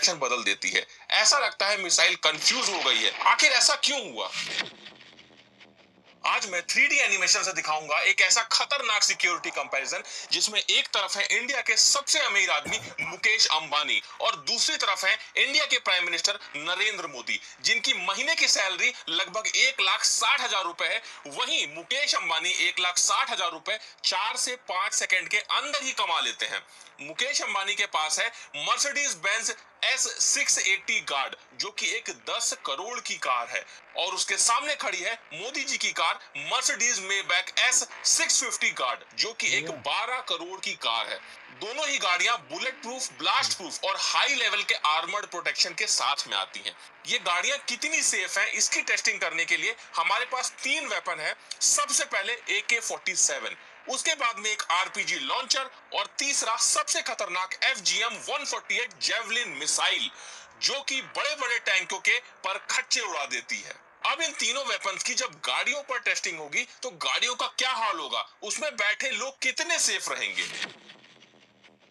Direction बदल देती है। ऐसा लगता है मिसाइल कंफ्यूज हो गई है। आखिर ऐसा क्यों हुआ? आज मैं 3D एनिमेशन से दिखाऊंगा एक ऐसा खतरनाक सिक्योरिटी कंपैरिजन जिसमें एक तरफ है इंडिया के सबसे अमीर आदमी मुकेश अंबानी और दूसरी तरफ है इंडिया के प्राइम मिनिस्टर नरेंद्र मोदी, जिनकी महीने की सैलरी लगभग 1,60,000 रुपए है। वहीं मुकेश अंबानी 1,60,000 रुपए 4 से 5 सेकंड के अंदर ही कमा लेते हैं। मुकेश अंबानी के पास है मर्सिडीज बेंज S680 गार्ड, जो कि एक 10 करोड़ की कार है, और उसके सामने खड़ी है मोदी जी की car Mercedes Maybach S650 guard, जो कि एक 12 करोड़ की कार है। दोनों ही गाड़ियां बुलेट प्रूफ, ब्लास्ट प्रूफ और हाई लेवल के आर्मर्ड प्रोटेक्शन के साथ में आती हैं। ये गाड़ियां कितनी सेफ हैं, इसकी टेस्टिंग करने के लिए हमारे पास 3 वेपन है। सबसे पहले AK-47, उसके बाद में एक RPG लॉन्चर और तीसरा सबसे खतरनाक FGM-148 जेवलिन मिसाइल, जो कि बड़े बड़े टैंकों के पर खच्चे उड़ा देती है। अब इन तीनों वेपन्स की जब गाड़ियों पर टेस्टिंग होगी तो गाड़ियों का क्या हाल होगा, उसमें बैठे लोग कितने सेफ रहेंगे।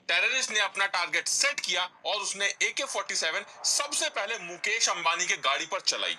टेररिस्ट ने अपना टारगेट सेट किया और उसने AK-47 सबसे पहले मुकेश अंबानी के गाड़ी पर चलाई।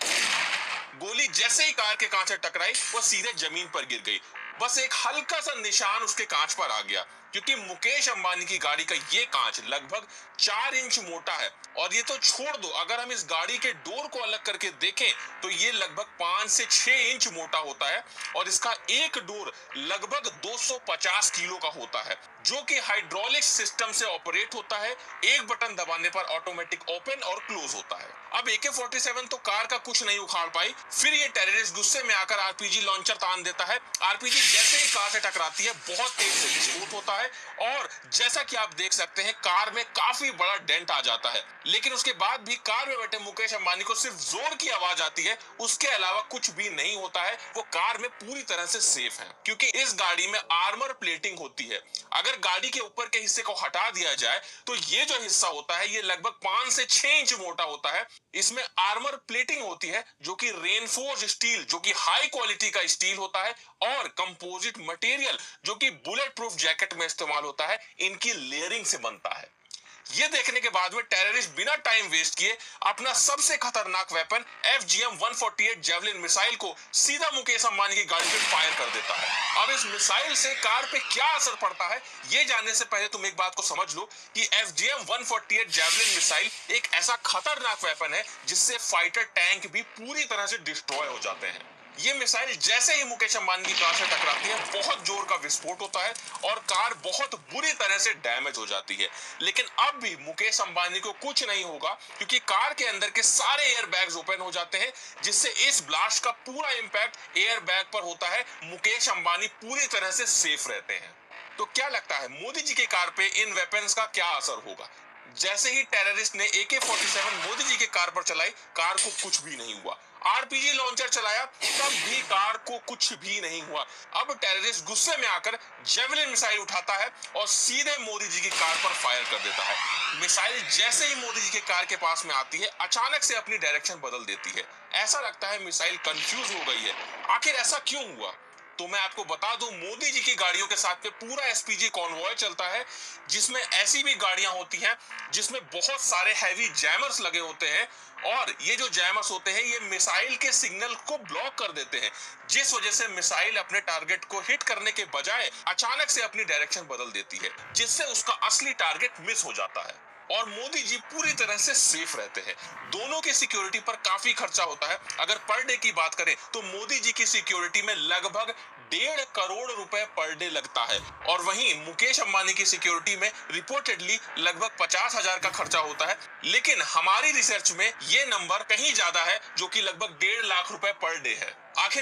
गोली जैसे ही कार के कांच से टकराई, वो सीधे जमीन पर गिर गई। बस एक हल्का सा निशान उसके कांच पर आ गया, क्योंकि मुकेश अंबानी की गाड़ी का ये कांच लगभग 4 इंच मोटा है। और ये तो छोड़ दो, अगर हम इस गाड़ी के डोर को अलग करके देखें तो ये लगभग 5 से 6 इंच मोटा होता है और इसका एक डोर लगभग 250 किलो का होता है, जो कि हाइड्रोलिक सिस्टम से ऑपरेट होता है। एक बटन दबाने पर ऑटोमेटिक ओपन और क्लोज होता है। अब AK-47 तो कार का कुछ नहीं उखाड़ पाई। फिर ये टेररिस्ट गुस्से में आकर RPG लॉन्चर तान देता है। RPG जैसे ही कार से टकराती है, बहुत तेज से विस्फोट होता है और जैसा कि आप देख सकते हैं, कार में काफी बड़ा डेंट आ जाता है। लेकिन उसके बाद भी कार में बैठे मुकेश अंबानी को सिर्फ जोर की आवाज आती है, उसके अलावा कुछ भी नहीं होता है। वो कार में पूरी तरह से सेफ है, क्योंकि इस गाड़ी में आर्मर प्लेटिंग होती है। अगर गाड़ी के ऊपर के हिस्से को हटा दिया जाए तो ये जो हिस्सा होता है, ये लगभग 5 से 6 इंच मोटा होता है। इसमें आर्मर प्लेटिंग होती है, जो कि रेनफोर्स स्टील, जो कि हाई क्वालिटी का स्टील होता है, और कंपोजिट मटेरियल, जो कि बुलेट प्रूफ जैकेट में इस्तेमाल होता है, इनकी लेयरिंग से बनता है। ये देखने के बाद में टेररिस्ट बिना टाइम वेस्ट किए अपना सबसे खतरनाक वेपन FGM-148 जेवलिन मिसाइल को सीधा मुकेश अंबानी की गाड़ी पे फायर कर देता है। अब इस मिसाइल से कार पे क्या असर पड़ता है, ये जानने से पहले तुम एक बात को समझ लो कि FGM-148 जेवलिन मिसाइल एक ऐसा खतरनाक वेपन है जिससे फाइटर टैंक भी पूरी तरह से डिस्ट्रॉय हो जाते हैं। ये मिसाइल जैसे ही मुकेश अंबानी की कार से टकराती है, बहुत जोर का विस्फोट होता है और कार बहुत बुरी तरह से डैमेज हो जाती है। लेकिन अब भी मुकेश अंबानी को कुछ नहीं होगा, क्योंकि कार के अंदर के सारे एयर बैग्स ओपन हो जाते हैं, जिससे इस ब्लास्ट का पूरा इंपैक्ट एयर बैग पर होता है। मुकेश अंबानी पूरी तरह से सेफ रहते हैं। तो क्या लगता है, मोदी जी की कार पे इन वेपन्स का क्या असर होगा? जैसे ही टेररिस्ट ने AK-47 मोदी जी के कार पर चलाई, कार को कुछ भी नहीं हुआ। RPG लॉन्चर चलाया, तब भी कार को कुछ भी नहीं हुआ। अब टेररिस्ट गुस्से में आकर जेवलिन मिसाइल उठाता है और सीधे मोदी जी की कार पर फायर कर देता है। मिसाइल जैसे ही मोदी जी के कार के पास में आती है, अचानक से अपनी डायरेक्शन बदल देती है। ऐसा लगता है मिसाइल कंफ्यूज हो गई है। आखिर ऐसा क्यों हुआ? तो मैं आपको बता दूं, मोदी जी की गाड़ियों के साथ में पूरा SPG कॉन्वॉय चलता है, जिसमें ऐसी भी गाड़ियां होती हैं जिसमें बहुत सारे हैवी जैमर्स लगे होते हैं, और ये जो जैमर्स होते हैं ये मिसाइल के सिग्नल को ब्लॉक कर देते हैं, जिस वजह से मिसाइल अपने टारगेट को हिट करने के बजाय अचानक से अपनी डायरेक्शन बदल देती है, जिससे उसका असली टारगेट मिस हो जाता है और मोदी जी पूरी तरह से सेफ रहते हैं। दोनों की सिक्योरिटी पर काफी खर्चा होता है। अगर पर डे की बात करें तो मोदी जी की सिक्योरिटी में लगभग 1.5 करोड़ रुपए पर डे लगता है, और वहीं मुकेश अंबानी की सिक्योरिटी में रिपोर्टेडली लगभग 50,000 का खर्चा होता है। लेकिन हमारी रिसर्च में ये नंबर कहीं ज्यादा है, जो कि लगभग 1.5 लाख रुपए पर डे है।